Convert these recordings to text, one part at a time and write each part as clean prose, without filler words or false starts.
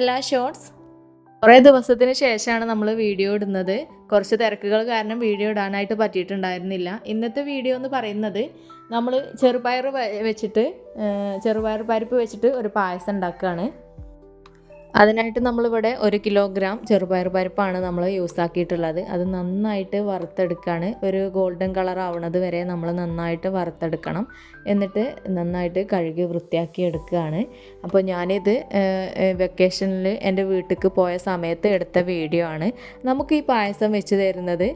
എല്ലാ ഷോർട്സ് കുറേ ദിവസത്തിന് ശേഷമാണ് നമ്മൾ വീഡിയോ ഇടുന്നത്. കുറച്ച് തിരക്കുകൾ കാരണം വീഡിയോ ഇടാനായിട്ട് പറ്റിയിട്ടുണ്ടായിരുന്നില്ല. ഇന്നത്തെ വീഡിയോ എന്ന് പറയുന്നത് നമ്മൾ ചെറുപയർ പരിപ്പ് വെച്ചിട്ട് ഒരു പായസം ഉണ്ടാക്കുകയാണ്. അതിനായിട്ട് നമ്മളിവിടെ 1 കിലോഗ്രാം ചെറുപയർ പരിപ്പാണ് നമ്മൾ യൂസ് ആക്കിയിട്ടുള്ളത്. അത് നന്നായിട്ട് വറുത്തെടുക്കുകയാണ്. ഒരു ഗോൾഡൻ കളർ ആവുന്നത് വരെ നമ്മൾ നന്നായിട്ട് വറുത്തെടുക്കണം. എന്നിട്ട് നന്നായിട്ട് കഴുകി വൃത്തിയാക്കി എടുക്കുകയാണ്. അപ്പോൾ ഞാനിത് വെക്കേഷനിൽ എൻ്റെ വീട്ടിലേക്ക് പോയ സമയത്ത് എടുത്ത വീഡിയോ ആണ്. നമുക്ക് ഈ പായസം വെച്ച് തരുന്നത്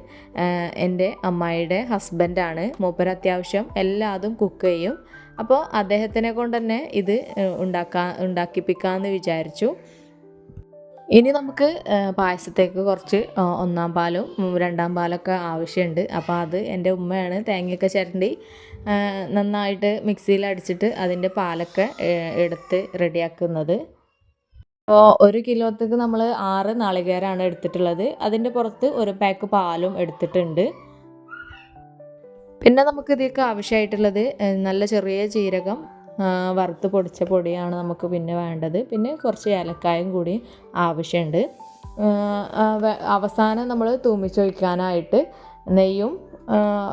എൻ്റെ അമ്മായിയുടെ ഹസ്ബൻഡാണ്. മൂപ്പര് അത്യാവശ്യം എല്ലാതും കുക്ക് ചെയ്യും. അപ്പോൾ അദ്ദേഹത്തിനെ കൊണ്ട് തന്നെ ഇത് ഉണ്ടാക്കിപ്പിക്കാമെന്ന് വിചാരിച്ചു. ഇനി നമുക്ക് പായസത്തേക്ക് കുറച്ച് 1-ാം പാലും 2-ാം പാലൊക്കെ ആവശ്യമുണ്ട്. അപ്പോൾ അത് എൻ്റെ ഉമ്മയാണ് തേങ്ങയൊക്കെ ചിരണ്ടി നന്നായിട്ട് മിക്സിയിൽ അടിച്ചിട്ട് അതിൻ്റെ പാലൊക്കെ എടുത്ത് റെഡിയാക്കുന്നത്. അപ്പോൾ 1 കിലോത്തേക്ക് നമ്മൾ 6 നാളികേരമാണ് എടുത്തിട്ടുള്ളത്. അതിൻ്റെ പുറത്ത് 1 പാക്ക് പാലും എടുത്തിട്ടുണ്ട്. പിന്നെ നമുക്കിതിലേക്ക് ആവശ്യമായിട്ടുള്ളത് നല്ല ചെറിയ ജീരകം വറുത്ത് പൊടിച്ച പൊടിയാണ് നമുക്ക് പിന്നെ വേണ്ടത്. പിന്നെ കുറച്ച് ഏലക്കായും കൂടി ആവശ്യമുണ്ട്. അവസാനം നമ്മൾ തൂമിച്ചൊഴിക്കാനായിട്ട് നെയ്യും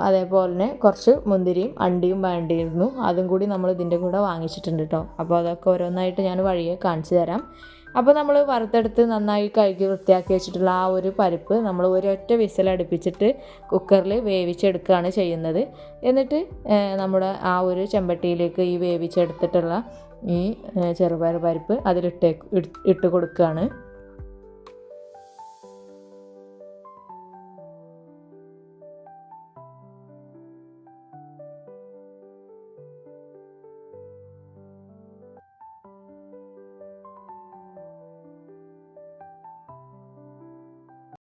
അതേപോലെ തന്നെ കുറച്ച് മുന്തിരിയും അണ്ടിയും വേണ്ടിയിരുന്നു. അതും കൂടി നമ്മൾ ഇതിൻ്റെ കൂടെ വാങ്ങിച്ചിട്ടുണ്ട് കേട്ടോ. അപ്പോൾ അതൊക്കെ ഓരോന്നായിട്ട് ഞാൻ വഴിയെ കാണിച്ചു തരാം. അപ്പോൾ നമ്മൾ വറുത്തെടുത്ത് നന്നായി കഴുകി വൃത്തിയാക്കി വെച്ചിട്ടുള്ള ആ ഒരു പരിപ്പ് നമ്മൾ ഒരൊറ്റ വിസിലടുപ്പിച്ചിട്ട് കുക്കറിൽ വേവിച്ചെടുക്കുകയാണ് ചെയ്യുന്നത്. എന്നിട്ട് നമ്മുടെ ആ ഒരു ചെമ്പട്ടിയിലേക്ക് ഈ വേവിച്ചെടുത്തിട്ടുള്ള ഈ ചെറുപയർ പരിപ്പ് ഇട്ട് കൊടുക്കുകയാണ്.